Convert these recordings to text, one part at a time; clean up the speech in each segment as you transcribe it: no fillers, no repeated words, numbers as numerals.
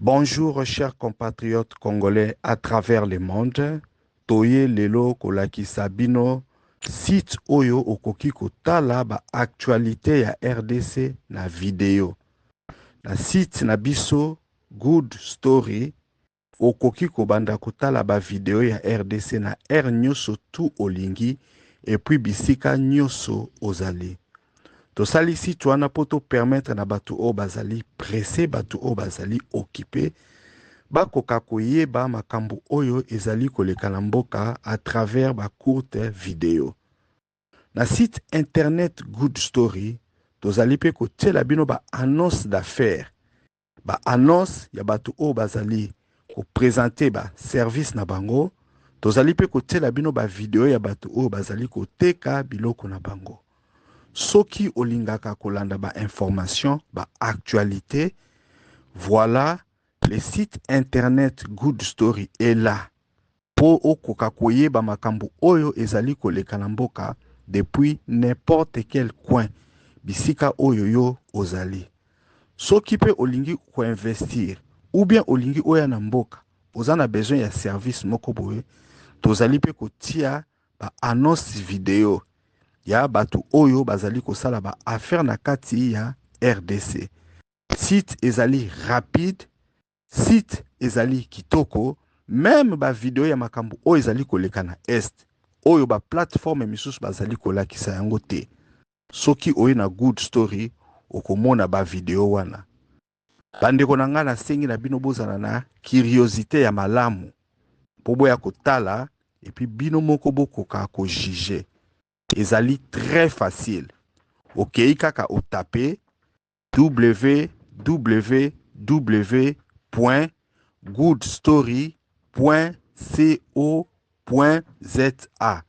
Bonjour, chers compatriotes congolais à travers le monde. Toye lelo kolakisa bino site oyo okoki kotala ba actualité ya RDC na video. Na site na biso Good Story okoki kobanda kotala ba video ya RDC na nyonso tu olingi et puis bisika nyonso ozali. Tosali site wana po to permettre na batu o bazali pressé, batu o bazali occupé bakoka koyeba makambo oyo ezali koleka na mboka à travers ba courte vidéo. Na site internet Good Story, tozali pe kotiela bino ba annonce d'affaires. Ba annonce ya batu o bazali ko présenter ba service na bango, tozali pe kotiela bino ba vidéo ya batu o bazali koteka biloko na bango. Soki olingaka kolanda ba information, ba actualité, voilà, le site internet Good Story est là pour okoka koyeba makambo oyo ezali koleka na mboka depuis n'importe quel coin bisika oyo yo ozali. Soki pe olingi ko investir ou bien olingi oya na mboka, ozana besoin ya service moko boye, tozali pe kotia ba annonce vidéo ya batu oyo bazali kosala ba affaire na kati ya RDC. Site ezali rapide, site ezali kitoko, même ba video ya makambo oyo ezali koleka na est, oyo ba plateforme misusu bazali kolakisa yango te. Soki oyo na Good Story okomona ba video wana. Bandeko na nga nasengi na bino bozala na curiosité ya malamu po boya kotala et puis bino moko bokoka ko juger. Ezali très facile. Okei kaka otape www.goodstory.co.za.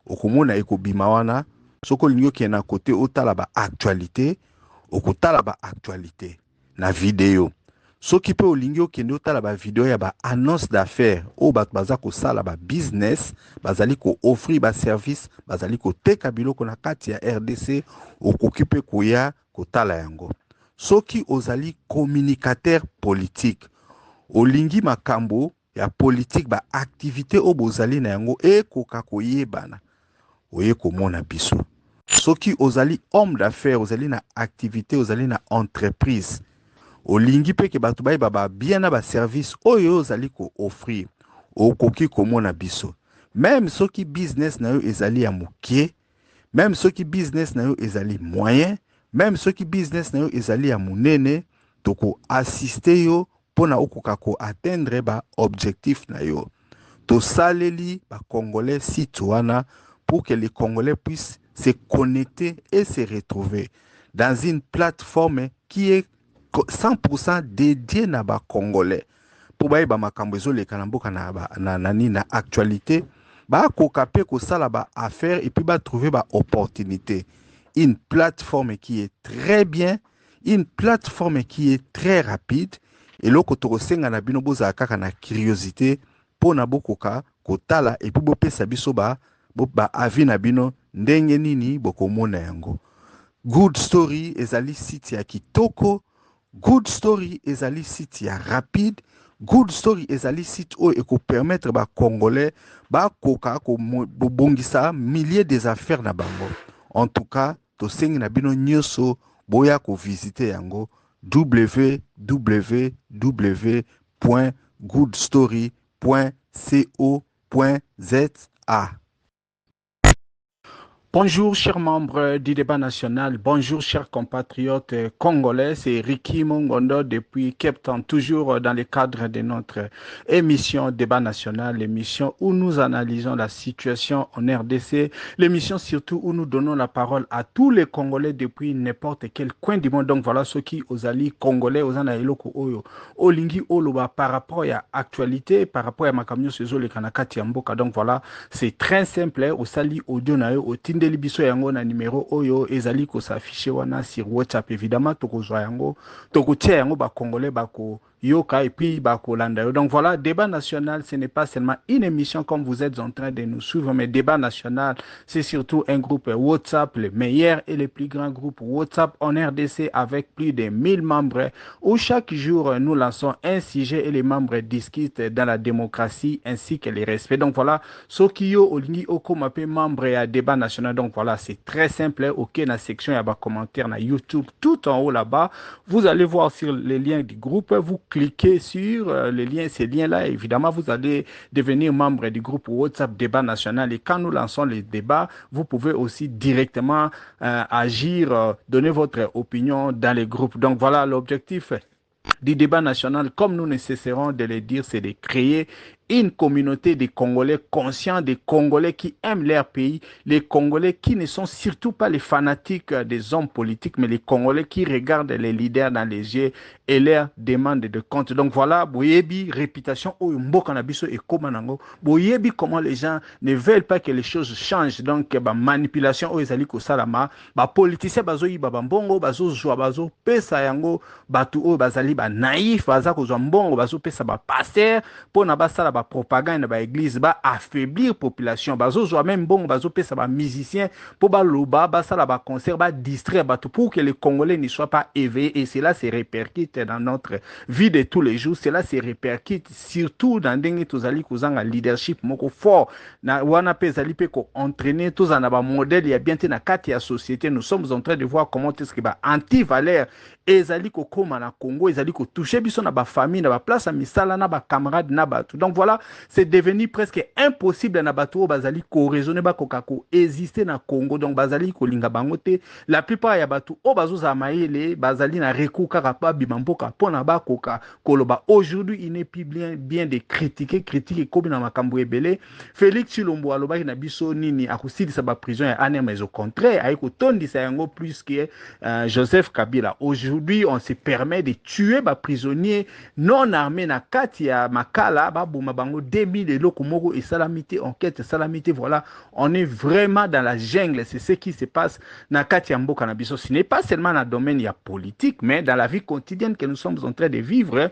Okomona ekobima wana. Soko lingo kena kote otala ba actualité, okotala ba actualité na video. Soki pe olingi okende otala ba video ya ba annonce d'affaires o bato baza kosala ba business, bazali ko offrir ba service, bazali ko teka biloko na kati ya RDC, okoki pe koya kotala yango. Soki ozali communicateur politique, olingi makambo ya politique ba activité o bozali na yango ekoka koyebana, oye komona biso. Soki ozali homme d'affaires, ozali na activité, ozali na entreprise, olingi pe ke batu bayeba ba bien na ba service oyo ozali ko offrir, okoki komona biso. Même soki business na yo ezali ya mokie, même soki business na yo ezali moyen, même soki business na yo ezali ya munene, toko assister yo pona okoka ko atteindre ba objectif na yo. To saleli ba Congolais site wana pour que les Congolais puissent se connecter et se retrouver dans une plateforme qui est 100% dédiée na ba Congolais. Pour ba makambo ezoleka na mboka na actualité, ba koka pe ko sala ba affaire et puis ba trouver ba opportunité. Une plateforme qui est très bien, une plateforme qui est très rapide, et loko tokosenga na bino boza kaka na curiosité pona bokoka kotala et puis bopesa biso ba avi na bino ndenge nini bokomona yango. Good Story ezali site ya kitoko, Good Story ezali site ya rapide, Good Story ezali site oyo eko permettre ba Congolais ba koka ko bongisa milliers des affaires na bango. En tout cas, to sengi na bino nyonso boya ko visiter yango www.goodstory.co.za. Bonjour chers membres du débat national, bonjour chers compatriotes congolais, c'est Ricky Mongondo depuis Cape Town, toujours dans le cadre de notre émission Débat national, l'émission où nous analysons la situation en RDC, l'émission surtout où nous donnons la parole à tous les Congolais depuis n'importe quel coin du monde. Donc voilà ceux qui osali Congolais, osana eloko oyo, olingi oloba par rapport à l'actualité, par rapport à makamyo sezo le kanakati ya mboka. Donc voilà, c'est très simple, osali audio na yo, otindeli biso yango na numéro oyo ezali ko s'afficher wana sur WhatsApp. Évidemment, toko zwa yango, toko tia yango ba Congolais bako yoka et puis bakolanda. Donc voilà, débat national, ce n'est pas seulement une émission comme vous êtes en train de nous suivre, mais débat national, c'est surtout un groupe WhatsApp, le meilleur et le plus grand groupe WhatsApp en RDC avec plus de 1000 membres où chaque jour nous lançons un sujet et les membres discutent dans la démocratie ainsi que les respects. Donc voilà, Sokio Olingi Oko m'appelle membre à débat national. Donc voilà, c'est très simple. Ok, dans la section, il y a des commentaires dans YouTube tout en haut là-bas. Vous allez voir sur les liens du groupe. Vous cliquez sur les liens, ces liens-là. Évidemment, vous allez devenir membre du groupe WhatsApp débat national. Et quand nous lançons les débats, vous pouvez aussi directement agir, donner votre opinion dans les groupes. Donc voilà, l'objectif du débat national, comme nous ne cesserons de le dire, c'est de créer une communauté de Congolais conscients, des Congolais qui aiment leur pays, les Congolais qui ne sont surtout pas les fanatiques des hommes politiques, mais les Congolais qui regardent les leaders dans les yeux et leur demandent de compte. Donc voilà, boyebi, réputation, et boyebi, comment les gens ne veulent pas que les choses changent. Donc, manipulation, salama, politiciens, bongo, pesa yango, batu, bazali, naïf, bazako, mbongo, pesa, passer, pour na basala ba propagande ba église ba affaiblir population bazo zo même bon bazo pesa ba musicien pour ba loba basala ba concert ba distraire ba tout pour que les Congolais ne soient pas éveillés et cela se répercute dans notre vie de tous les jours, cela se répercute surtout dans ndenge tozali kozanga leadership moko fort na wana pe zali pe ko entraîner tous en ba modèle ya bien te na kati ya société. Nous sommes en train de voir comment est-ce que ba anti-valeur ezali ko koma na Congo, ezali ko toucher biso na ba famille na ba place à misala na ba camarade na batu. Donc voilà, c'est devenu presque impossible na batu bazali ko raisonner ba kokako exister na Congo. Donc bazali ko linga bangote. La plupart ya batu o bazo za maele bazali na recours kaka pa bimamboka pona ba koka koloba. Aujourd'hui, il n'est plus bien de critiquer comme na makambo ebele. Félix Chilombo alobaki na biso nini akusilisa ba prison ya ane, mais au contraire ayiko tondisa yango plus que Joseph Kabila. Aujourd'hui, on se permet de tuer ba prisonniers non armés na kati ya makala ba boma bango 2000 eloko moko et salamité enquête salamité. Voilà, on est vraiment dans la jungle. C'est ce qui se passe na kati ya mboka na biso. Ce n'est pas seulement dans le domaine ya politique, mais dans la vie quotidienne que nous sommes en train de vivre.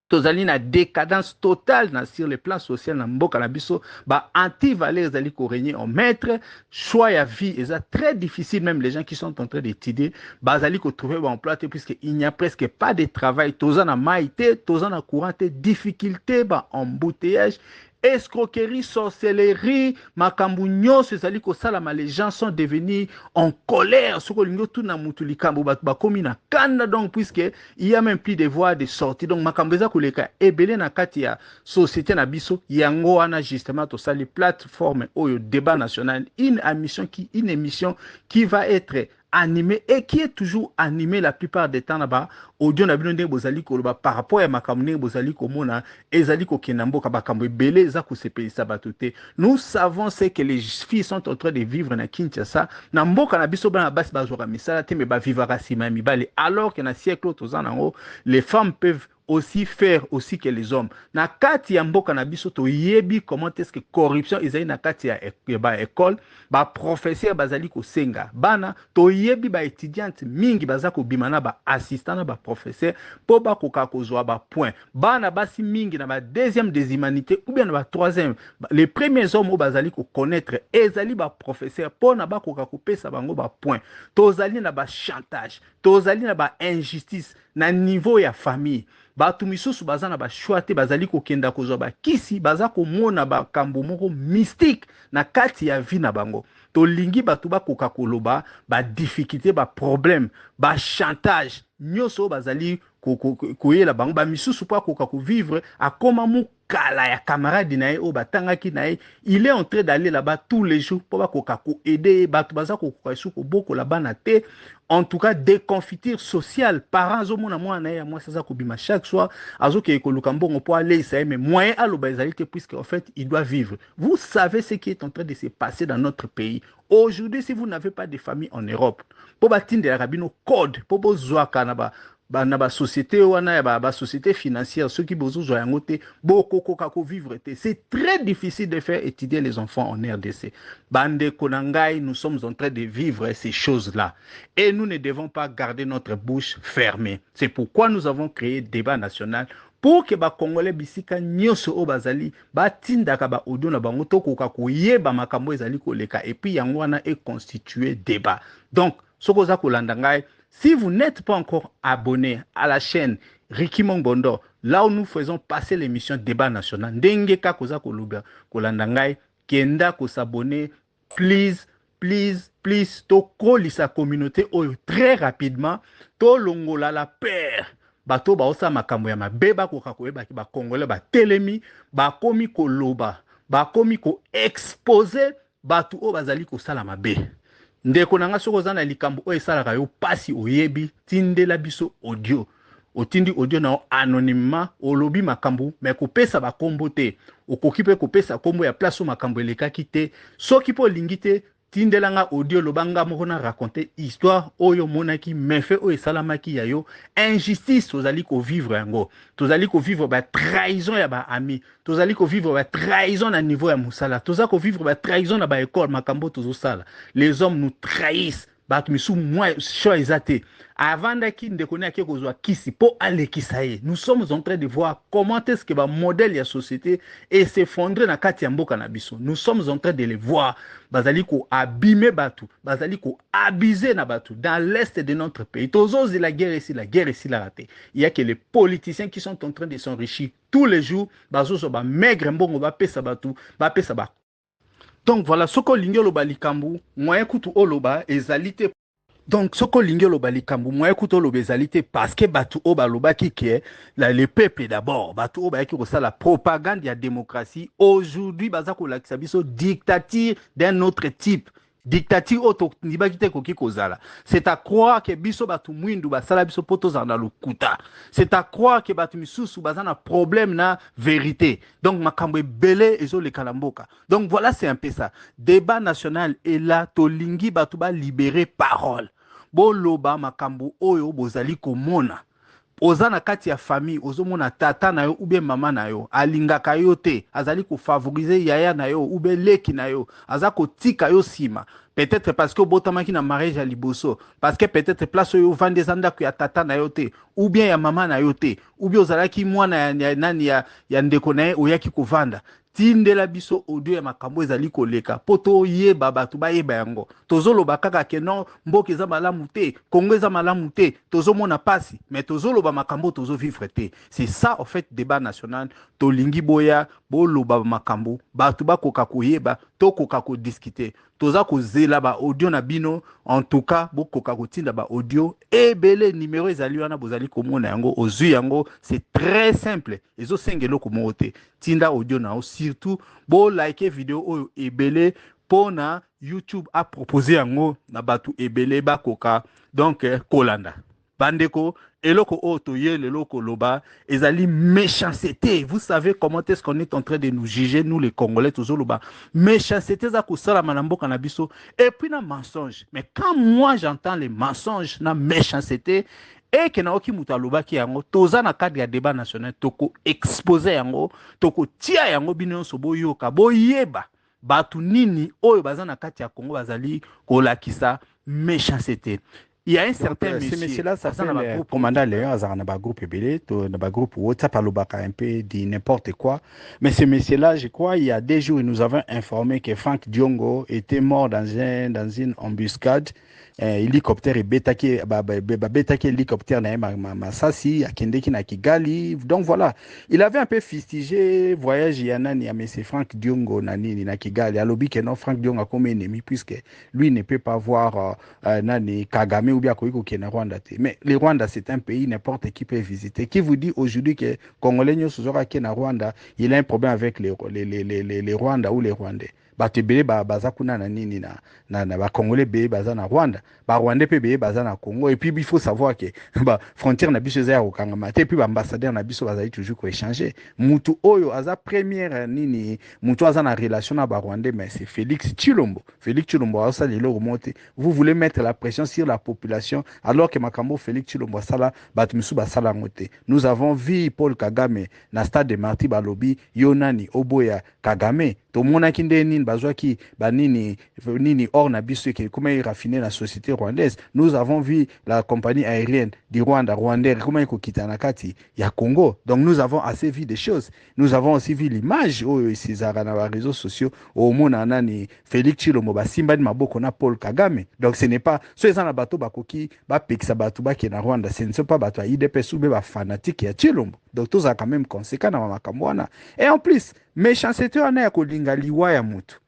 Tozali na décadence totale sur le plan social na mboka na biso, ba anti-valeurs zali ko régner en maître, choix ya vie est très difficile. Même les gens qui sont en train d'étudier bazali ko trouver ba emploi puisque il n'y a presque pas de travail. Tozana maïté, tozana courant, difficulté ba embouteillage, escroquerie, sorcellerie, makambu nyonso ezali kosalama. Les gens sont devenus en colère. Soko lingo tout na mutu likambo bakomi na kanda. Donc puisque il y a même plus de voies de sortie. Donc makambu eza koleka ebele na kati ya société na biso. Yango wana justement to sali plateforme oyo débat national, une émission qui va être animé et qui est toujours animé la plupart des temps là-bas. Audio na bino ndenge bozali koloba par rapport ya makambo ndenge bozali komona ezali kokenda mboka bakambo ebele eza kosepelisa bato te. Nous savons ce que les filles sont en train de vivre na Kinshasa na mboka na biso bana basi bazwaka misala te me bavivaka nsima ya mibale, alors que na siècle oyo toza nango les femmes peuvent aussi faire aussi que les hommes. Na kati ya mboka na biso to yebi comment est-ce que corruption ezali na kati ya ba école, ba professeur bazali ko senga bana to yebi ba étudiante mingi bazako bimana ba assistant na ba professeur po ba koka kozwa ba point. Bana basi mingi na ba deuxième des humanités ou bien na ba troisième, les premiers hommes bazali ko connaître ezali ba professeur po na ba koka ko pesa bango ba point. Tozali na ba chantage, tozali na ba injustice na niveau ya famille. Batu misusu baza na ba choix bazali kokenda kozwa ba kisi baza komona ba kambo moko mystique na kati ya vie na bango. Tolingi batu ba koka koloba ba difficulté ba problème ba chantage nyoso bazali koyela bango ba misusu pa koka ko vivre akoma mu kala ya camarade na ye o batangaki na ye. Il est en train d'aller là-bas tous les jours pour ba koka ko aider batu baza ko koka ko boko là-bas na te. En tout cas, déconfiture sociale. Parents au monde moi na moi ça ko bima chaque soir azo ke ko lukambo po aller ça mais moyen à l'obésalité puisque en fait il doit vivre. Vous savez ce qui est en train de se passer dans notre pays. Aujourd'hui, si vous n'avez pas de famille en Europe, pour battre de la rabino code, pour bozwa kanaba na ba société wana ba société financière ceux qui besoin zo yango te boko ko vivre te. C'est très difficile de faire étudier les enfants en RDC. Bande konangai, nous sommes en train de vivre ces choses-là et nous ne devons pas garder notre bouche fermée. C'est pourquoi nous avons créé débat national pour que ba Congolais bisika nyoso o bazali ba tindaka ba audio na bango to koka koyeba makambo ezali koleka et puis yango wana est constitué débat. Donc soko za kolanda ngai, si vous n'êtes pas encore abonné à la chaîne Ricky Mongbondo, là où nous faisons passer l'émission Débat National, ndenge ka koza koluga kolanda ngai, kenda ko s'abonner, please, please, please, to kolisa communauté oyo très rapidement, to longola la paire. Bato ba osa makambo ya mabe bakoka koyeba ki ba Congolais ba telemi, ba komi koloba, ba komi ko exposer bato o bazali ko sala mabe. Ndeko nanga soko zana likambo o esalaka yo pasi oyebi tindela biso audio. Otindi audio na anonymement olobi makambo mais kopesa ba kombo te. Okoki pe kopesa kombo ya place o makambo elekaki te. Soki po lingi te tindela nga audio lobanga moko na raconter histoire oyo monaki mefe o esalamaki ya yo injustice tozali ko vivre yango. Tozali ko vivre ba trahison ya ba ami. Tozali ko vivre ba trahison na niveau ya musala. Tozali ko vivre ba trahison na ba école makambo tozo sala. Les hommes nous trahissent. Avant nous sommes en train de voir comment est-ce que le modèle de la société est s'effondrer dans kati ya mboka na biso. Nous sommes en train de les voir. Bazali ko abîmer batu, bazali ko abuser na batu dans l'est de notre pays. Tozo la guerre ici, la guerre ici la raté. Il y a que les politiciens qui sont en train de s'enrichir tous les jours. Bazo so ba maigre mbongo ba pesa batu, ba pesa ba. Donc voilà, ce que l'ingé loba likambu, moyen kutu oloba ezalité. Donc ce que l'ingé loba likambu, moyen kutu oloba ezalité parce que batu oba loba qui est le peuple d'abord, batu oba qui ça la propagande de la démocratie. Aujourd'hui, bazako la kisabiso dictature d'un autre type. Dictature auto nibakite koki kozala. C'est à croire que biso batu mwindu basala biso poto zanda lukuta. C'est à croire que batu misusu bazana problème na vérité. Donc makambo belé ezo le kalamboka. Donc voilà, c'est un peu ça. Débat national est là, tolingi batu ba libérer parole. Bo loba makambo oyo bozali komona. Oza na kati ya famille, ozomona tata na yo ou bien mama na yo, alingaka yo te, azali ko favoriser yaya na yo ou bien leki na yo, azako tika yo sima. Peut-être parce que botamaki na mariage à liboso, parce que peut-être place yo vande zanda ku ya tata na yo te, ou bien ya mama na yo te, ou bien ozalaki mwana ya nani ya ndeko na ye oyaki kovanda. Tindela biso audio ya makambo ezali koleka poto yeba batu ba yeba yango tozoloba kaka ke non mboka eza malamu te Kongo eza malamu te tozomona pasi mais tozoloba makambo tozo vivre te. C'est ça en fait débat national tolingi boya boloba makambo batu ba koka koyeba to koka ko discuter toza ko zela ba audio na bino en tout cas bo koka ko tinda ba audio et belé numéro ezali wana bozali komona yango ozui yango. C'est très simple ezo sengelo komote tinda audio na surtout bo like vidéo oyo ebele pona YouTube a proposé yango na batu ebele ba koka donc kolanda bandeko eloko oto ye leloko loba ezali méchanceté. Vous savez comment est-ce qu'on est en train de nous juger nous les Congolais tozo loba méchanceté za ko sala manamboka na biso et puis na mensonge. Mais quand moi j'entends les mensonges na méchanceté et que naoki mutaloba ki yango toza na cadre ya débat national toko exposer yango toko tia yango bino so boyoka boyeba batu nini oyo baza na kati ya Congo bazali kolakisa méchanceté. Il y a un certain monsieur. Ce monsieur-là, ça fait le commandant Léon Azar dans le groupe Ebele, dans le groupe WhatsApp, un peu dit n'importe quoi. Mais ce monsieur-là, je crois, il y a des jours, nous avons informé que Frank Diongo était mort dans une embuscade. Hélicoptère et bétaké hélicoptère na Masasi, à Kendeki na Kigali. Donc voilà, il avait un peu fustigé voyage Yanani à M. Frank Diongo nani na Kigali. À l'objet que non, Frank Diongo a comme ennemi puisque lui ne peut pas voir nani Kagame ou bien Koiko qui est Rwanda. Mais le Rwanda, c'est un pays, n'importe qui peut visiter. Qui vous dit aujourd'hui que Congolais qui est Rwanda, il a un problème avec les Rwandais ou les Rwandais. bato ebele baza kuna na nini na bacongolais ebele baza na Rwanda, barwandais mpe ebele baza na Congo. Et puis il faut savoir que frontière na biso eza ya kokangama te, puis baambassadeur na biso bazali toujours koéchanger. Mutu oyo aza première nini mutu aza na relation na barwandais, mais c'est Félix Tshilombo. Félix Tshilombo asala eloko mote. Vous voulez mettre la pression sur la population alors que makambo Félix Tshilombo asala bato misu basala ngote. Nous avons vu Paul Kagame na stade de Marty balobi yonani oboya Kagame to monaki nde nini bazwaki banini nini or na biso ke comment il raffiner la société rwandaise. Nous avons vu la compagnie aérienne du Rwanda Rwandair comment il kokita na kati ya Congo. Donc nous avons assez vu des choses. Nous avons aussi vu l'image au César na réseaux sociaux au mona nani Félix Tshilombo basimba ni maboko na Paul Kagame. Donc ce n'est pas ceux ça na bato bakoki ba pekisa bato ba ke na Rwanda, ce ne sont pas bato IDPS ou ba fanatique ya Tshilombo. Donc tout ça quand même conséquent na makambo wana. Et en plus méchanceté wana ya kolinga liwa ya mutu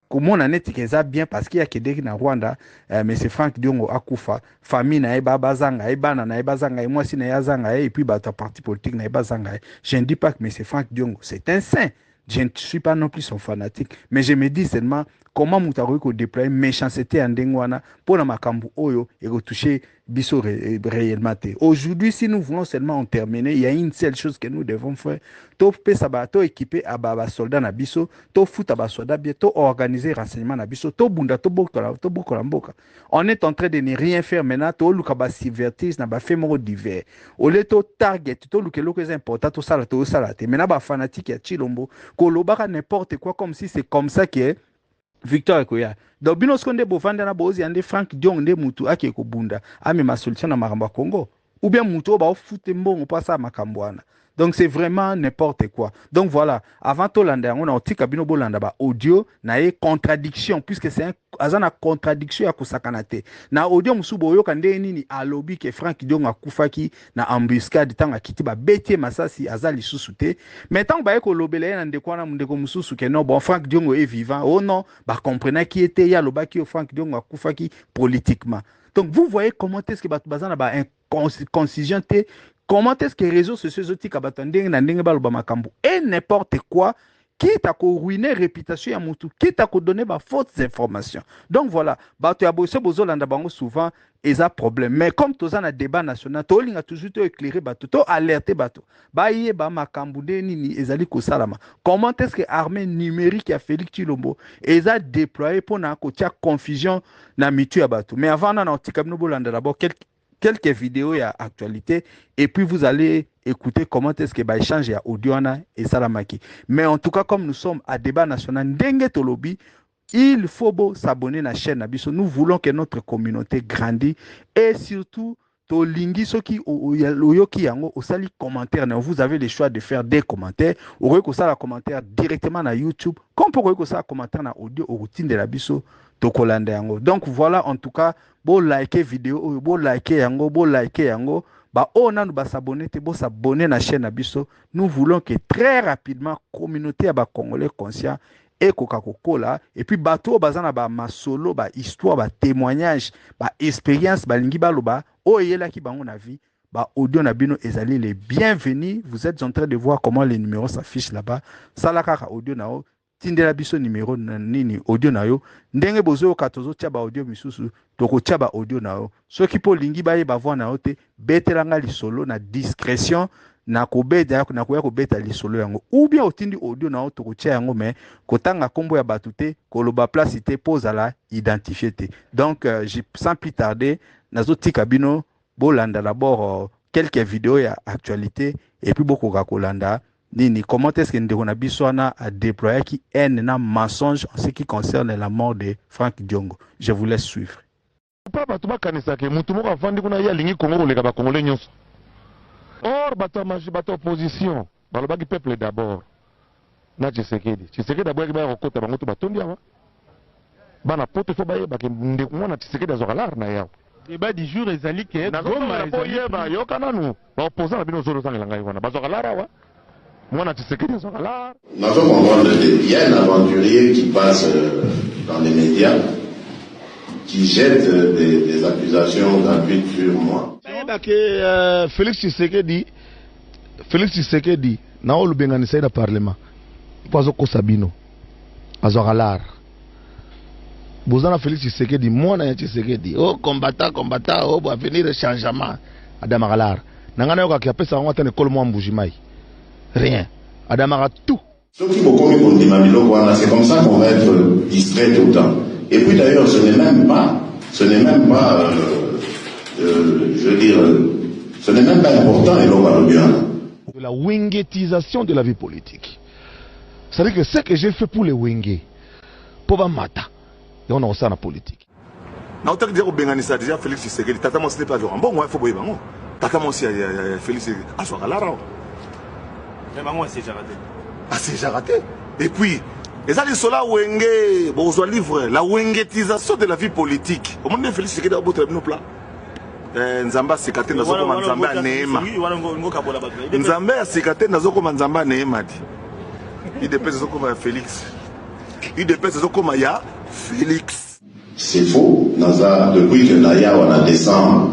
komona neti keza bien parce qu'il y a kedeki na Rwanda mais c'est Frank Diongo akufa famille na eba bazanga ebana na eba zanga moi si na yazanga et puis bato parti politique na eba zanga. Je ne dis pas que mais c'est Frank Diongo, c'est un saint. Je ne suis pas non plus son fanatique, mais je me dis seulement comment Moutaroui ko déployer méchanceté en dengwana pour la makambu oyo et retoucher biso réellement. Aujourd'hui, si nous voulons seulement en terminer, il y a une seule chose que nous devons faire. To pesa ba to équiper à ba soldats na biso, to foot ba soldats bien, to organiser renseignement na biso, to bunda to bokola mboka. On est en train de ne rien faire maintenant, to luka ba divertir na ba fait moro divers. Au lieu to target, to luka loko est important to sala to sala te. Maintenant ba fanatique ya Tshilombo, ko lobaka n'importe quoi comme si c'est comme ça que Victor Ekoya. Donc bino skonde bovanda na bozi ande Frank Diong nde mutu ake ko bunda ame ma solution na makambo Congo. Ou bien mutu ba ofute mbongo pasa makambo wana. Donc c'est vraiment n'importe quoi. Donc voilà, avant tout l'anda on a otika bino bolanda ba audio na e contradiction puisque c'est un azana contradiction ya kosakanate. Na audio musubo yo kande nini alobi ke Frank Diong akufaki na embuscade tanga kiti ba betie masasi azali susute. Mais tant ba ko lobele na ndeko na ndeko mususu ke non bon Frank Diong est vivant. Oh non, ba comprenez qui était ya lobaki Frank Diong akufaki politiquement. Donc vous voyez comment est-ce que bazana ba concision te. Comment est-ce que les réseaux sociaux et n'importe quoi qui t'a ruiné la réputation à Moutou, qui t'a donné des fausses informations. Donc voilà, souvent ils ont problème. Mais comme tu as un débat national, tu as toujours éclairé, tu as alerté. Comment est-ce que l'armée numérique a Félix Tshilombo ils ont déployé pour la confusion dans mitu bateau. Mais avant, on a d'abord quelques vidéos et actualité et puis vous allez écouter comment est-ce que échange ya audio et salamaki. Mais en tout cas comme nous sommes à débat national ndenge tolobi, il faut s'abonner à la chaîne Nabiso. Nous voulons que notre communauté grandisse et surtout tolingi soki oyoki yango osali commentaire. Vous avez le choix de faire des commentaires ou osala commentaire directement na YouTube comme pour osala commentaire na audio au routine de la biso tokolanda yango. Donc voilà, en tout cas bo liker vidéo bo liker yango ba ona nous ba s'abonner te bo s'abonner na chaîne Nabiso. Nous voulons que très rapidement communauté ya ba congolais conscient et Coca-Cola et puis bateau bazana ba masolo ba histoire ba témoignage ba expérience ba lingi ba loba oyela ki bango na vie ba audio na bino ezali les bienvenus. Vous êtes en train de voir comment les numéros s'affichent là-bas. Salaka audio nao tindela biso numéro nini audio na yo ndenge bozo katozo tia ba audio misusu toko tia ba audio na yo soki po lingi ba ye ba voir na yo te betelanga lisolo na discrétion na kobeta na koya kobeta lisolo yango ou bien otindi audio na yo toko tia yango mais kotanga kombo ya batute koloba place te pose la identifier te. Donc sans plus tarder nazo tika bino bolanda d'abord quelques vidéos ya actualité et puis beaucoup kolanda Nini, comment est-ce que Ndekona a déployé qui est un mensonge en ce qui concerne la mort de Frank Diongo? Je vous laisse suivre. Papa, tu vas connaître que Moutoumou a vendu qu'on a eu l'ingé Congo les Congolais nyos. Or, bateau opposition, dans le bas du peuple d'abord. Na Tshisekedi. Tshisekedi d'abord qui va rencontrer Bangoto Batondi avant. Bana pote faut bailler parce que Ndekona na Tshisekedi azokalar na yao. Débat du jour ezali ke Goma ezali ba yokana nous. Opposant na bino zolo sangela ngai wana. Bazokalara wa. Nous avons comprendre des bien aventuriers qui passent dans les médias, qui jettent des accusations gratuites sur moi. Félix Tshisekedi, na olu bengani saida parlement. Pazo ko Sabino. azwaka lar bozana Félix Tshisekedi mwana ya Tshisekedi oh combattant oh va venir changement adamaka lar nangana yoka kiapesa ngo atane kol mo mbujimai rien adamaka tout c'est comme ça qu'on va être distrait tout le temps. Et puis d'ailleurs, ce n'est même pas, je veux dire, ce n'est même pas important, et l'on va bien. De la wingetisation de la vie politique. C'est-à-dire que ce que j'ai fait pour les wingés, pour mata, et on a ça dans la politique. Na otaki dire obenganisa déjà Félix Tshisekedi tata mo ce n'est pas genre bon ouais faut boyer bango tata mo si Félix aswaka lara mais bango c'est déjà raté. Ah, c'est déjà raté. Et puis, et ça, les sola wenge, bon, on livre, la wengetisation de la vie politique. Au moment de Félix Tshisekedi a beau nos plats. Nzamba sikate na zoko manzamba neema. Nzamba sikate na zoko manzamba neema di. Il dépêche zoko ma Félix. Il dépêche zoko ma ya Félix. C'est faux. Naza, depuis que Naya on a décembre,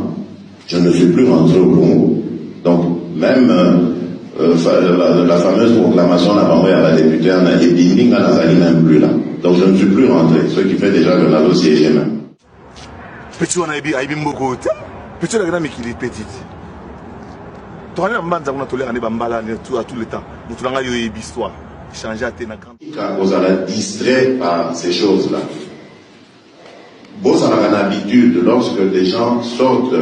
je ne suis plus rentré au Congo. Donc, même la fameuse proclamation n'a pas envoyé à la députée en Ebindinga Nazali même plus là. Donc je ne suis plus rentré, ce qui fait déjà que Nazo siège même. Petit on a ibi mboko te. Petit la grande mikili petite. Toi on a mbanza on a toléré ane bambala tout à tout le temps. Nous tulanga yo ibi histoire. Changer à tena quand. Vous allez distrait par ces choses-là. Bon, ça a une habitude lorsque des gens sortent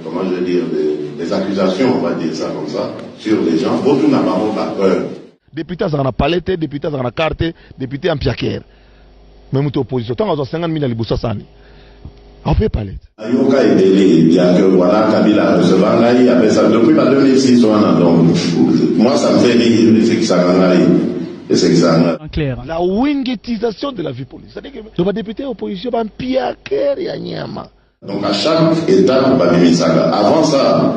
comment je veux dire, des accusations, on va dire ça comme ça, sur les gens, beaucoup n'a pas peur. Député à la palette, député à la carte, député en piaquer. Même toute opposition, tant qu'on a 50 000 à l'Iboussa Sani. On peut parler. Ayoka est délai, il y a que voilà, Kabila recevant là, il y avait ça depuis 2006, donc moi ça me fait rire, c'est que ça en clair. La wingetisation de la vie politique. C'est-à-dire que le député opposition va en piaquer et à Nyama. Donc à chaque étape, avant ça,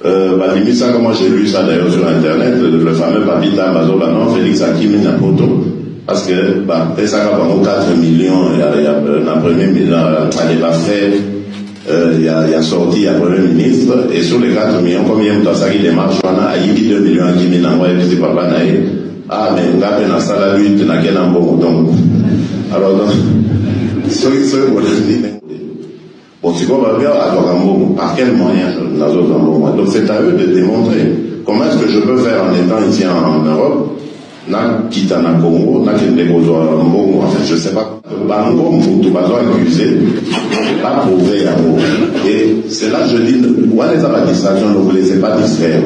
moi j'ai lu ça d'ailleurs sur internet, le fameux Babita Mazola, non, Félix Hakimi Napoto, parce que Pesaka pendant 4 millions, il y a un premier ministre, elle va faire, il y a sorti, il y a premier ministre, et sur les 4 millions, combien de temps ça qui démarche, on a 2 millions Hakimi Namoy, et puis papa Naé, ah mais Ngapé n'a pas la lutte, n'a qu'un bon, donc, alors donc, bon, si on va bien par quel moyen donc c'est à eux de démontrer comment est-ce que je peux faire en étant ici en Europe, na kitana Congo, na Mbongo, en fait je sais pas, Bango Moutou Bazo accusé, pas prouvé à vous. Et c'est là que je dis, où est la distraction, ne vous laissez pas distraire.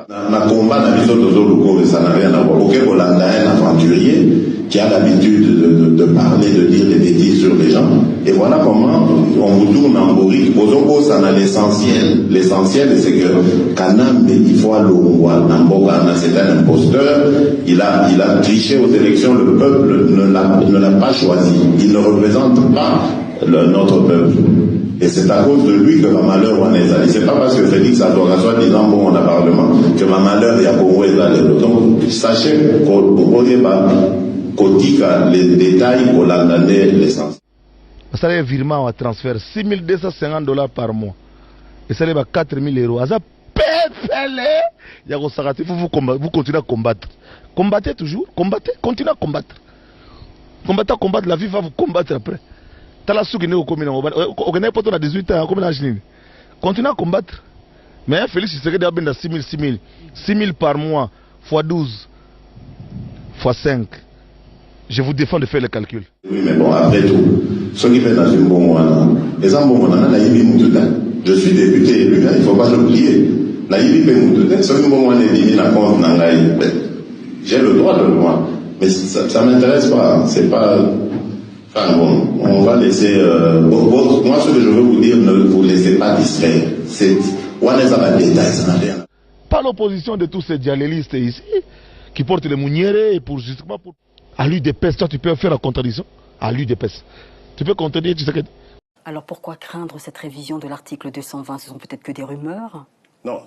Na combat na biso de Zoluko, ça n'a rien à voir. Ok, Bolanda est un aventurier qui a l'habitude de parler, de dire des bêtises sur les gens. Et voilà comment on vous tourne en bourrique. Bozongo, ça n'a l'essentiel. L'essentiel, c'est que Kanambe, il faut aller au roi. Namboka, c'est un imposteur. Il a triché aux élections. Le peuple ne l'a pas choisi. Il ne représente pas notre peuple. Et c'est à cause de lui que ma malheur en est allé. C'est pas parce que Félix a soit disant bon on a parlement que ma malheur est à Congo est allé. Donc sachez qu'au les détails qu'on a donné l'essence. Ça a un virement à transfert $6,250 par mois. Et ça a 4 000 €. Ça vous continuez à combattre. Combattez toujours. Combattez. Continuez à combattre. Combattez à combattre. La vie va vous combattre après. Tala souki ne okomi na ngobana okene poto na 18 ans okomi na chinini continue à combattre mais Félix Tshisekedi a benda 6 000 par mois fois 12 fois 5 je vous défends de faire le calcul. Oui mais bon après tout ce qui fait dans une bonne mois les ambons na yibi mututa je suis député élu il faut pas l'oublier na yibi pe mututa ce qui bon mois ne na compte na ngai j'ai le droit de le voir mais ça m'intéresse pas c'est pas. Enfin bon, on va laisser. Moi, ce que je veux vous dire, ne vous laissez pas distraire. C'est. Pas l'opposition de tous ces dialélistes ici, qui portent les mounières et pour justement pour. À l'UDPS, toi, tu peux faire la contradiction. À l'UDPS. Tu peux contredire, tu sais que. Alors pourquoi craindre cette révision de l'article 220? Ce sont peut-être que des rumeurs? Non,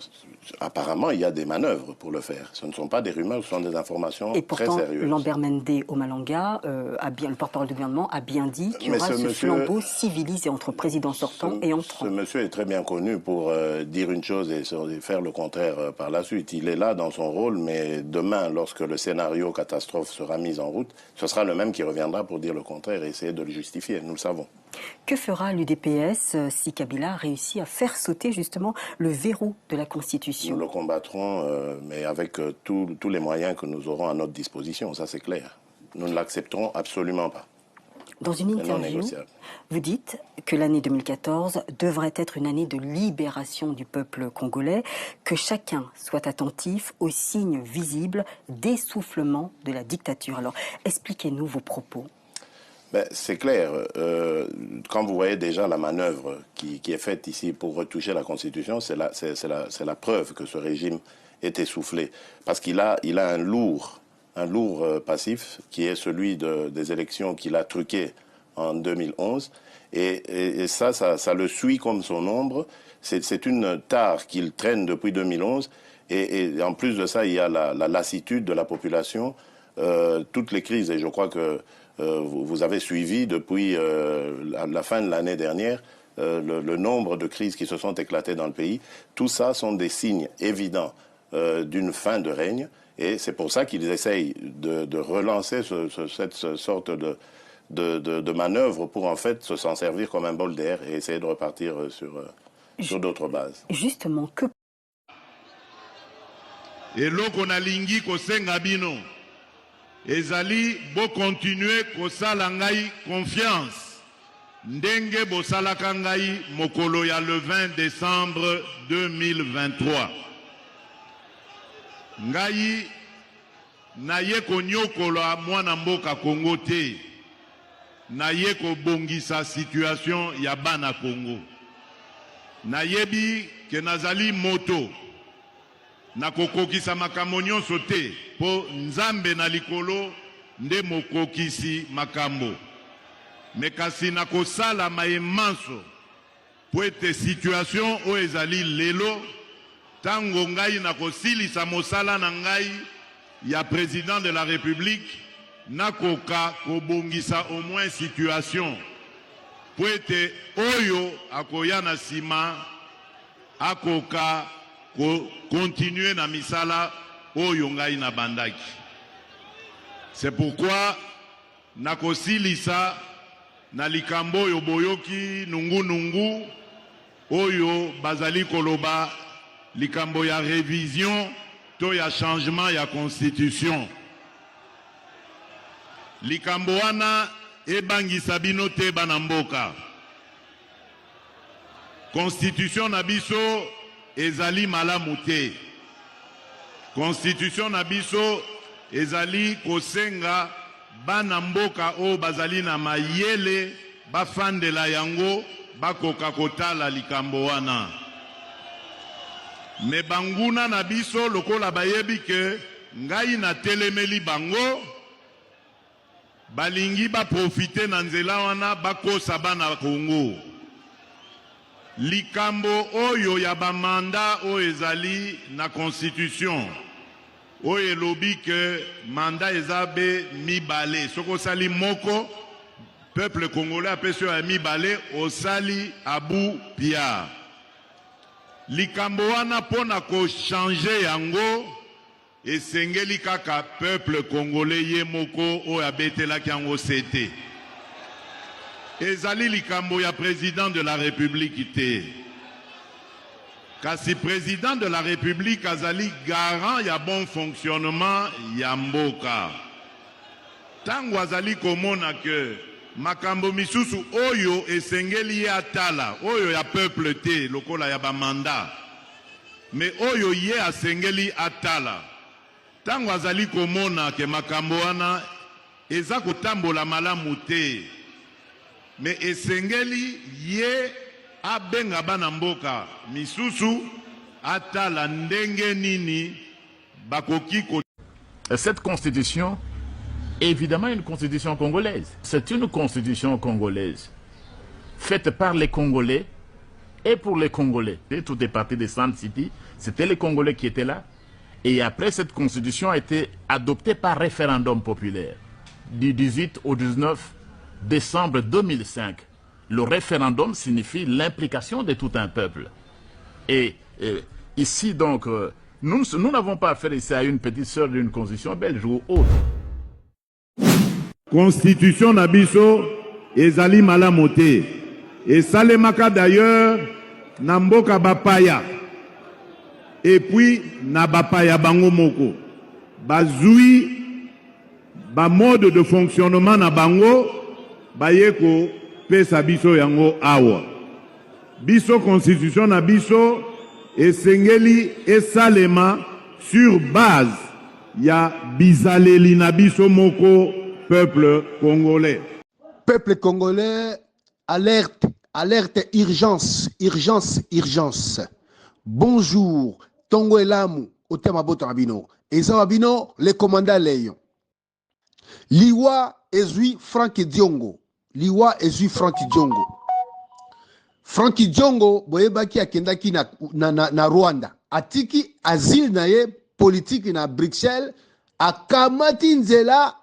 apparemment, il y a des manœuvres pour le faire. Ce ne sont pas des rumeurs, ce sont des informations très sérieuses. Et pourtant, Lambert Mende Omalanga, le porte-parole du gouvernement, a bien dit qu'il y aura ce flambeau civilisé entre président sortant et entrant. Ce monsieur est très bien connu pour dire une chose et faire le contraire par la suite. Il est là dans son rôle, mais demain, lorsque le scénario catastrophe sera mis en route, ce sera le même qui reviendra pour dire le contraire et essayer de le justifier, nous le savons. Que fera l'UDPS si Kabila réussit à faire sauter justement le verrou de la Constitution? Nous le combattrons, mais avec tous les moyens que nous aurons à notre disposition, ça c'est clair. Nous ne l'accepterons absolument pas. Dans une interview, vous dites que l'année 2014 devrait être une année de libération du peuple congolais, que chacun soit attentif aux signes visibles d'essoufflement de la dictature. Alors, expliquez-nous vos propos. Ben, c'est clair. Quand vous voyez déjà la manœuvre qui est faite ici pour retoucher la Constitution, c'est la preuve que ce régime est essoufflé. Parce qu'il a un lourd passif qui est celui des élections qu'il a truquées en 2011. Et ça le suit comme son ombre. C'est une tare qu'il traîne depuis 2011. Et en plus de ça, il y a la lassitude de la population. Toutes les crises, et je crois que vous avez suivi depuis la fin de l'année dernière le nombre de crises qui se sont éclatées dans le pays. Tout ça sont des signes évidents d'une fin de règne. Et c'est pour ça qu'ils essayent de relancer cette sorte de manœuvre pour en fait s'en servir comme un bol d'air et essayer de repartir sur d'autres bases. Justement, que... Et l'on a lingi ko senga bino. Ezali bo continuer kosala ngai confiance ndenge bosalaka ngai mokolo ya le 20 décembre 2023 ngai naye konyokola mwana mboka Congo te naye kobongisa situation ya bana Congo nayebi ke nazali moto nakokokisa makambo nyonso te po nzambe na likolo nde mokokisi makambo me kasi nakosala maemanso po ete situation oyo ezali lelo tango ngai nakosilisa mosala na ngai ya président de la République nakoka kobongisa au moins situation po ete oyo akoya na nsima akoka continuer na misala oyo ngai na bandaki. C'est pourquoi nakosilisa na likambo oyo boyoki nungu oyo bazali koloba likambo ya révision to ya changement ya constitution. Likambo wana ebangisa bino te bana mboka. Constitution na biso ezali malamu te. Constitution na biso ezali kosenga bana mboka o bazali na mayele bafandela yango bakoka kotala likambo wana. Me banguna na biso lokola bayebi ke ngai na telemeli bango balingi ba profite na nzela wana bakosa bana Congo. Likambo oyo ya bamanda oyo ezali na constitution oyo elobi ke manda ezabe mibale soko sali moko peuple congolais apesi ya mibale osali abu pia. Likambo wana pona ko changer yango esengeli kaka peuple congolais ye moko oyo abetelaki yango sete. Ezali likambo ya président de la République te. Kasi président de la République azali garant ya bon fonctionnement ya mboka. Tango azali komona ke makambo misusu oyo esengeli ye atala, oyo ya peuple te lokola ya bamanda. Me oyo ye asengeli atala. Tango azali komona ke makambo wana eza kotambola malamu te. Me esengeli ye abenga bana mboka misusu atala ndenge nini bakoki ko. Cette constitution est évidemment une constitution congolaise. C'est une constitution congolaise faite par les Congolais et pour les Congolais. Et tout est parti de Sand City, c'était les Congolais qui étaient là. Et après, cette constitution a été adoptée par référendum populaire du 18 au 19 décembre 2005. Le référendum signifie l'implication de tout un peuple. Et ici, donc, nous n'avons pas affaire ici à une petite sœur d'une constitution belge ou autre. Constitution Nabiso ezali malamote. Et Salemaka d'ailleurs, Namboka Bapaya. Et puis, Nabapaya Bango Moko. Bazoui, ba mode de fonctionnement na Bango, Bayeko, Pesa Biso Yango Awa. Biso Constitution Nabiso, et Sengeli et Salema, sur base, ya Bizaleli Nabiso Moko, peuple congolais. Peuple congolais, alerte, alerte, urgence, urgence, urgence. Bonjour, Tongo Elamu, Otema Botarabino. Et Zawabino, le commandant Léon. Liwa ezui Frank Diongo. Liwa ezui Frank Diongo. Frank Diongo, boyebaki akendaki na Rwanda. Atiki asile na ye politique na Bruxelles. Akamati nzela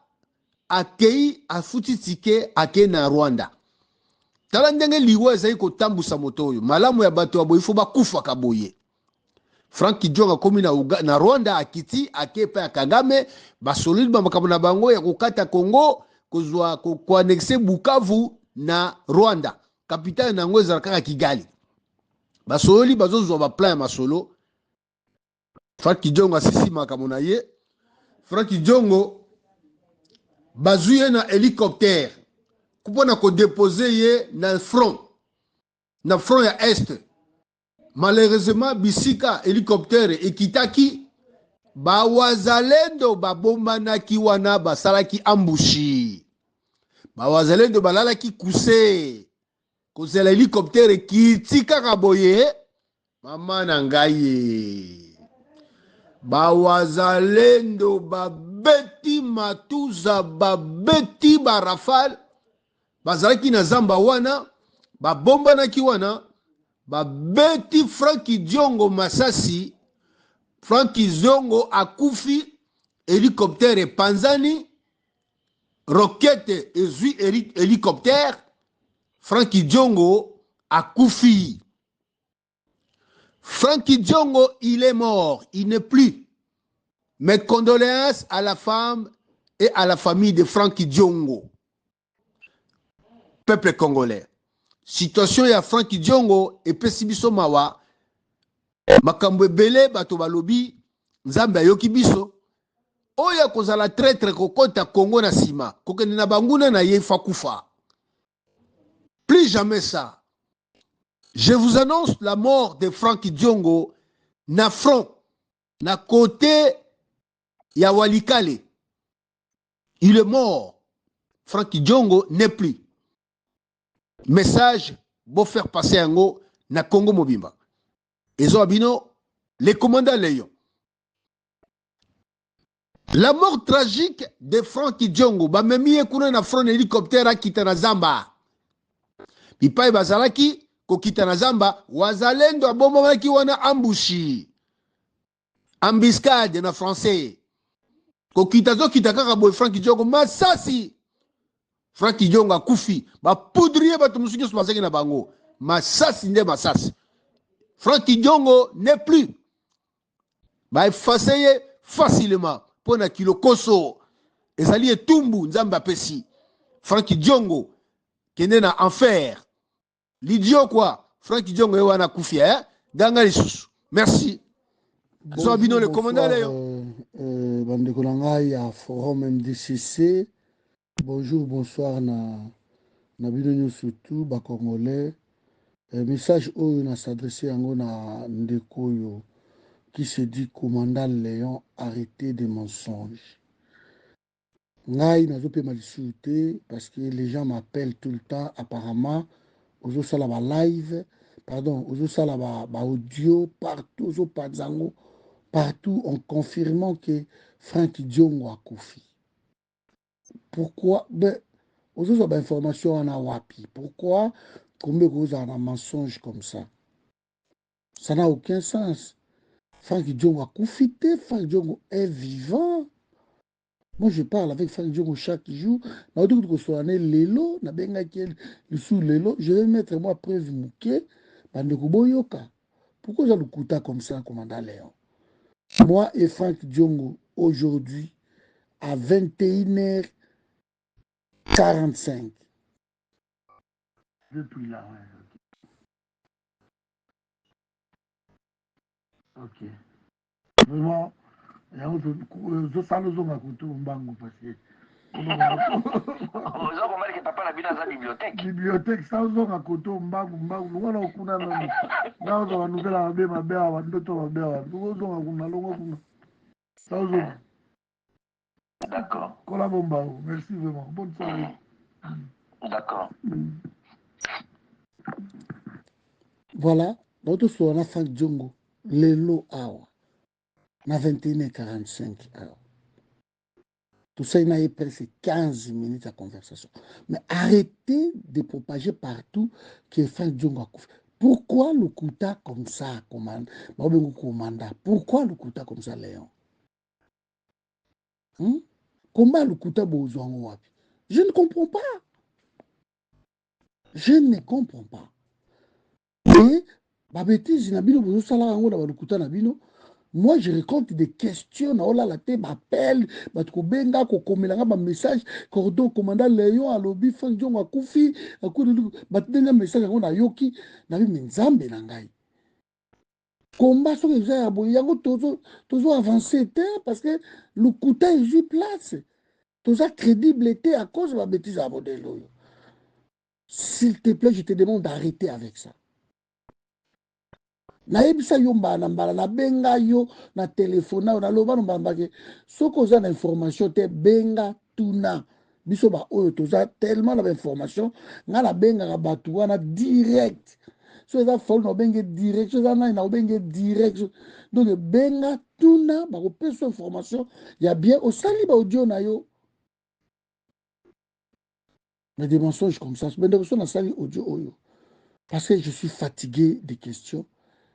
akei afuti tike ake na Rwanda. Tala ndenge liwa ezali kotambusa moto oyo. Malamu ya bato ya boye fo bakufa kaboye. Frank Diongo komi na Rwanda akiti ake pa ya Kagame basolili bamakambo na bango ya kokata Congo kozwa ko annexe Bukavu na Rwanda. Capitale nango ezalaka kaka Kigali. Basololi bazozwa ba plan ya masolo. Frank Diongo asisi makambo na ye. Frank Diongo bazuye na hélicoptère kupona ko déposer ye na front ya est. Malheureusement bisika hélicoptère ekitaki ba wazalendo babombanaki wana basalaki ambushi. Ba wazalendo balalaki kuse kozela hélicoptère kitika kaboye mama na ngai. Ba wazalendo babeti matuza babeti barafal bazalaki na zamba wana babombanaki wana babeti Frank Diongo masasi. Frank Diongo akufi, hélicoptère panzani, roquette ezui hélicoptère. Frank Diongo akufi. Frank Diongo, il est mort, il n'est plus. Mes condoléances à la femme et à la famille de Frank Diongo. Peuple congolais. Situation ya Frank Diongo epesi biso mawa. Makambo ebele bato balobi Nzambe ayoki biso. Oya kozala traître kokota Congo na sima. Kokende na banguna na ye fakufa. Plus jamais ça. Je vous annonce la mort de Frank Diongo na front, na côté ya Walikale. Il est mort. Frank Diongo n'est plus. Message, beau faire passer un mot na Congo Mobimba. Ezo Abino, les commandants Léon. La mort tragique de Frank Diongo, ba memi ekuna na front hélicoptère a kita na Zamba. Bipai bazalaki ko kita na Zamba, wazalendo abomaki wana ambushi. Embuscade na français. Ko kita zo kita kaka boy Frank Diongo masasi. Frank Diongo akufi ba poudrier bato musuki so bazaki na bango masasi nde masasi. Frank Diongo n'est plus. Ba effacer facilement pour na kilo koso ezali etumbu Nzambe apesi. Frank Diongo kende na enfer. L'idiot quoi. Frank Diongo e wana kufi ganga lisusu. Merci. Bonjour, le commandant Léon. Bandeko na ngai ya forum MDCC. Bonjour, bonsoir na bino nyonso tout ba congolais. Message oyo na s'adresser yango na ndeko oyo qui se dit commandant Léon, arrêtez des mensonges. Ngai nazope malisusu te parce que les gens m'appellent tout le temps apparemment ozo sala ba live, pardon, ozo sala ba audio partout ozo pazango partout en confirmant que Frank Diongo a kufi. Pourquoi aux autres informations en a wapi. Pourquoi combien vous avez un mensonge comme ça? Ça n'a aucun sens. Franck Diongo a confité, Franck Diongo est vivant. Moi, je parle avec Franck Diongo chaque jour. Je vais mettre moi preuve mouké. Pourquoi j'ai le kouta comme ça, commandant Léon? Moi et Franck Diongo, aujourd'hui, à 21h45. Depuis là, ouais. Ok. Vraiment, je sens le zone à côté de Mbango parce que. Bibliothèque, ça zone à côté de Mbango, nous allons au Kuna, nous allons nouvelle à ma belle, nous allons ça zone. D'accord. Merci vraiment. Bonne soirée. D'accord. Voilà, notre soir, on a Franck Diongo, Lelo Awa, on a 21h45 heures. Tout ça, il y a presque 15 minutes de conversation. Mais arrêtez de propager partout que Franck Diongo a couffé. Pourquoi le Kouta comme ça, pourquoi le Kouta comme ça, Léon? Comment le Kouta besoin? Je ne comprends pas. Je ne comprends pas. Et, moi, je récolte des questions. M'appelle, message, cordon, commandant Léon, à lobby, Franck Diongo, Koufi, message, yoki, combat sur les gens, toujours avancé, parce que le Kouta est juste place. Toujours crédibilité à cause de la bêtise à Bodelo. S'il te plaît, je te demande d'arrêter avec ça. Naebisa yo mbala na benga yo na téléphone na loba no mbamba ke soko za na information te benga tuna biso ba oyo toza tellement na information nga na benga ka batu wana direct so za fol no benga direct so za na benga direct donc benga tuna ba ko pesa information ya bien au sali ba audio na yo mais des mensonges comme ça mais donc so na sali audio oyo parce que je suis fatigué des questions.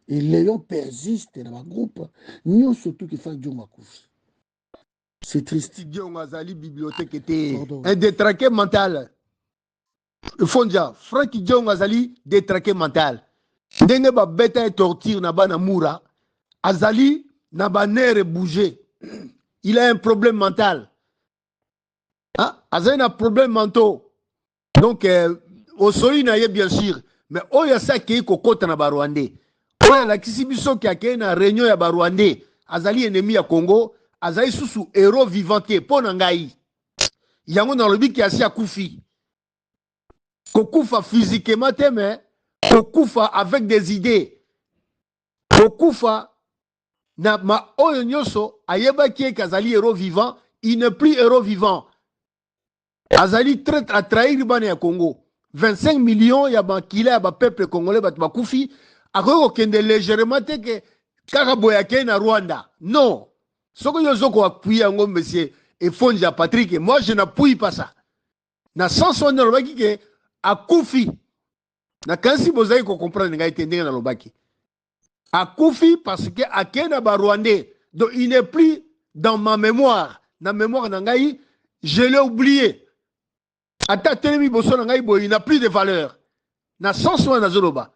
Et Léon persiste dans ma groupe. Nous surtout qui fait Diongo Koufi. C'est triste. Diongo Azali bibliothèque était un détraqué mental. Fondia, Franck Diongo Azali détraqué mental. Ndenge ba beta et torture na ba na moura. Azali na ba nerf bougé. Il a un problème mental. Hein? Azali a un problème mental. Donc au soli na ye bien sûr, mais oya sa ki ko kota na ba Rwandais. La Kisibiso qui a créé une réunion ya Rwandais, Azali ennemi ya Congo, Azali sous héros vivanté, Ponangaï. Yango dans le but qui a si à Koufi. Kokoufa physiquement, mais Kokoufa avec des idées. Kokoufa, na ma oyonyoso, ayeba qui est Azali héros vivant, il n'est plus héros vivant. Azali traite à trahir le Congo. 25 millions, il y a un peuple congolais, il y a Koufi. Ako kende légèrement que Karaboyake na Rwanda. Non. Ce que nous avons appuyé en gros, monsieur, et Fonja Patrick, moi je n'appuie pas ça. Na sens on a l'obaki que à Koufi. Na kansi bozaï ko comprendre nga itende na l'obaki. À Koufi parce que à Kena ba Rwandais. Donc il n'est plus dans ma mémoire. Na mémoire nangaï, je l'ai oublié. Ata telemi boso nangaï bo, il n'a plus de valeur. Na sens on a zoloba.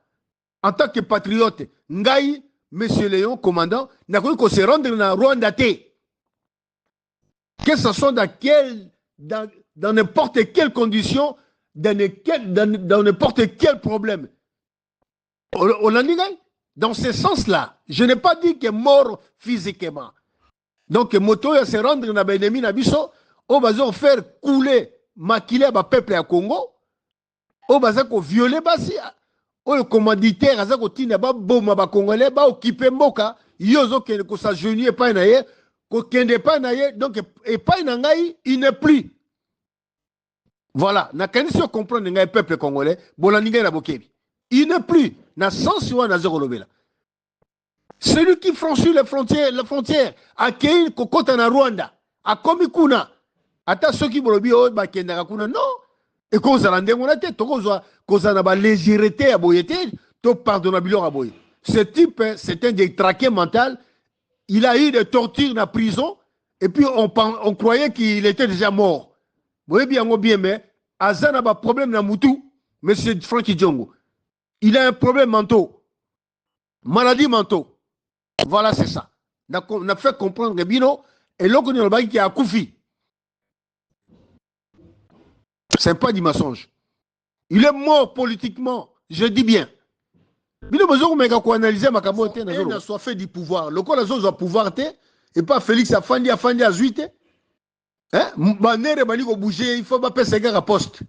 En tant que patriote, Ngaï, monsieur Léon, commandant, n'a pas qu'on se rendre dans Rwanda. Que ce soit dans n'importe quelle condition, dans n'importe quel problème. On a dit, dans ce sens-là, je n'ai pas dit qu'il est mort physiquement. Donc, moto se rendre dans l'ennemi Nabiso, on va faire couler, maquiller le peuple à Congo, on va violer Basia. Le commanditaire aza kotina ba boma ba congolais ba occuper mboka yozo kende ko sa jeunier pa na ye ko kende pa na ye donc et pa na ngai il n'est plus. Voilà, na kanisi comprendre ngai peuple congolais bolandi ngai na bokebi. Il n'est plus na sens wa na zero lobela. Celui qui franchit les frontières a kei kokota na Rwanda a komi kuna ata soki bolobi o ba kenda kuna non. Et qu'on s'en rende compte, on a la légèreté à boyer, to pardonnabilité à boyer. ce type, c'est un détraqué mental. Il a eu des tortures dans la prison. Et puis, on croyait qu'il était déjà mort. Vous voyez bien, mais Azan a un problème dans Moutou, M. Franky Djongo. Il a un problème mental. Maladie mentale. Voilà, c'est ça. On a fait comprendre que Bino, et l'autre qui a Koufi. C'est pas du mensonge. Il est mort politiquement, je dis bien. Bino besoin de analyser ma camote. Il a soit fait du pouvoir. Le quoi a pouvoir et pas Félix Afandi à Zuite. Hein? Banere bali ko bouger, il faut pas passer à poste.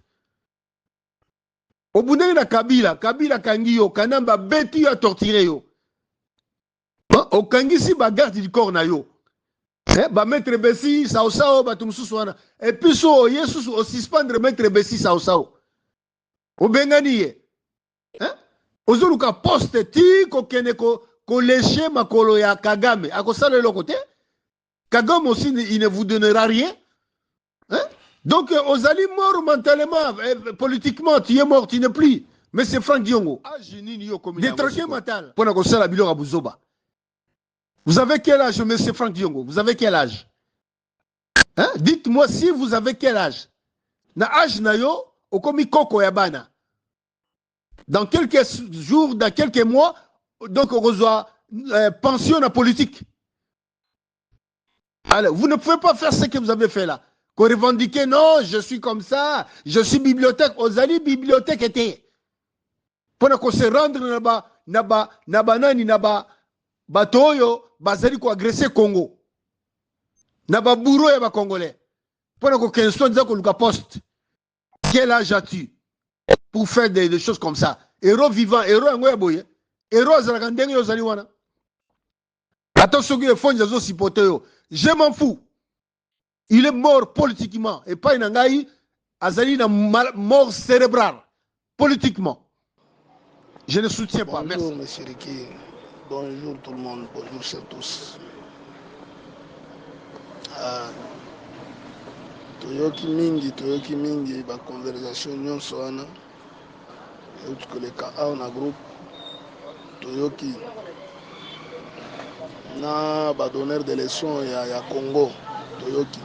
Au bout de Kabila Kangio, Kanamba beti a torturé yo. Au Kangisi ba garde du corps na yo. Ba maître Bessi sao ba tumsusuana. Et puis so yesu au suspendre maître Bessi sao. Au bengani hein? Ozoluka poste ti ko kene ko lécher makolo ya Kagame. Ako sala le côté. Kagame aussi il ne vous donnera rien. Hein? Donc, Ozali mort mentalement, politiquement, tu es mort, tu n'es plus. Mais c'est Franck Diongo. Détraqué mental. Vous avez quel âge, monsieur Franck Diongo? Vous avez quel âge? Hein? Dites-moi si vous avez quel âge. Na âge na yo, okomi koko yabana. Dans quelques jours, dans quelques mois, donc on reçoit pension à politique. Alors, vous ne pouvez pas faire ce que vous avez fait là. Qu'on revendiquait, non, je suis comme ça, je suis bibliothèque. Ozali bibliothèque était. Pendant qu'on se rendre naba batoyo, bazali ko agresser Congo. Naba bourreau ya ba Congolais. Pendant qu'on question disant qu'on le poste. Quel âge as-tu pour faire des choses comme ça? Héros vivant, héros en boye. Héros zalakandenge yo zali wana. Attention que les fonds de sipoteyo. Je m'en fous. Il est mort politiquement. Et pas une angaï, Azali na mort cérébrale. Politiquement. Je ne soutiens pas. Bonjour, monsieur Ricky. Bonjour tout le monde. Bonjour à tous. Toyoki mingi, ba conversation nyonso wana. Et que les cas on a groupe. Toyoki. Na ba donneur de leçons ya Congo. Toyoki.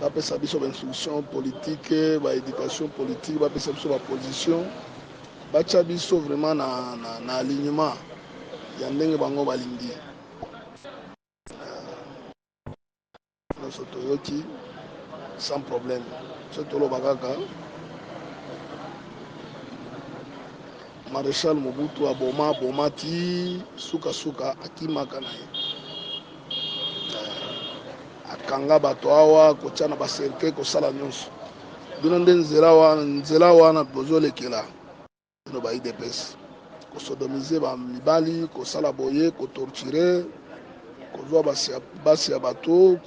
Bapesa biso ba instruction politique, ba éducation politique, bapesa biso ba position, bacha biso vraiment na alignement ya ndenge bango balingi. Nous Toyoki sans problème. C'est tout le bagaka. Maréchal Mobutu bomati suka akimaka na ye. Akanga bato awa kotia na baserke kosala nyonso. Bino nde nzela wana bozolekela. Bino ba IDPS. Kosodomize ba mibali, kosala boye, kotorturer, kozwa basi ya bato,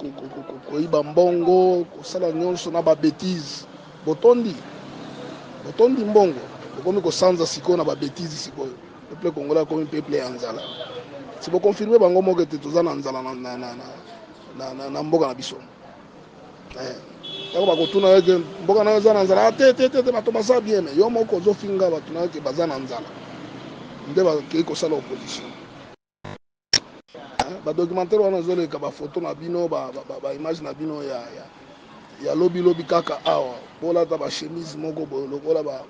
koyiba mbongo, kosala nyonso na ba bêtise. Botondi mbongo. Comme kosanza sikoyo na ba bêtise sikoyo. Peuple congolais comme peuple ya nzala. Si vous confirmez bango moko te toza na nzala na mboka na biso. Tako bakotuna yeke mboka na za na nzala te bato basa bien mais yo moko zofinga bato na yeke baza na nzala. Nde ba ke ko sala opposition. Ba documentaire wana zoleka ba photo na bino ba image na bino ya lobi kaka awa. Bola ta ba chemise moko bola ba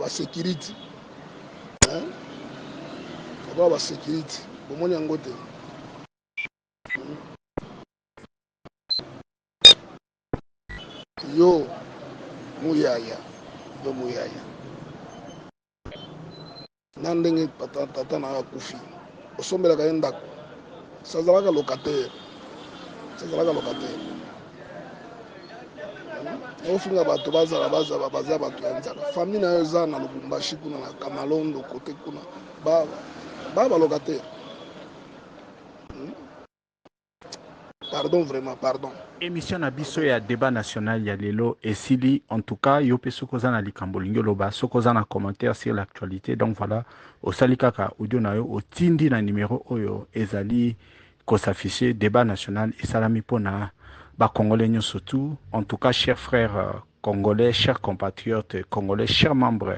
sécurité. Hein? Ba sécurité. Bomoni yango te. Yo muyaya. Nandenge tata na kufi. Osombela ka ndako. Sazalaka locataire. Ofinga bato baza bato ya nzala. Famille na yo eza na Lubumbashi kuna na Kamalondo kote kuna. Ba locataire. Pardon, vraiment, pardon. Émission na biso ya débat national ya lelo esili en tout cas yo pe sokoza na likambo lingo loba sokoza na commentaire sur l'actualité. Donc voilà, osali kaka audio na yo otindi na numéro oyo ezali ko s'afficher débat national esalami pona Congolais surtout. En tout cas, chers frères congolais, chers compatriotes congolais, chers membres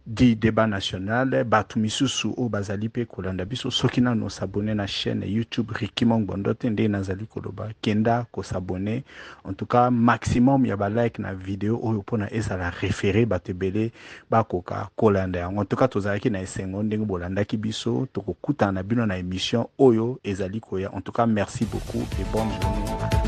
du débat national, Batumisusu ou Bazalipe Kolanda biso sokina no s'abonner na chaîne YouTube Rikimong Bondote Nde Nazali Koloba Kenda ko s'abonner. En tout cas, maximum ya ba like na vidéo oyo pona ezala référé batebele bakoka Kolanda. En tout cas, tozalaki na esengo ndenge bolanda ki biso tokokuta na bino na émission oyo ezali koya. En tout cas, merci beaucoup et bonne journée.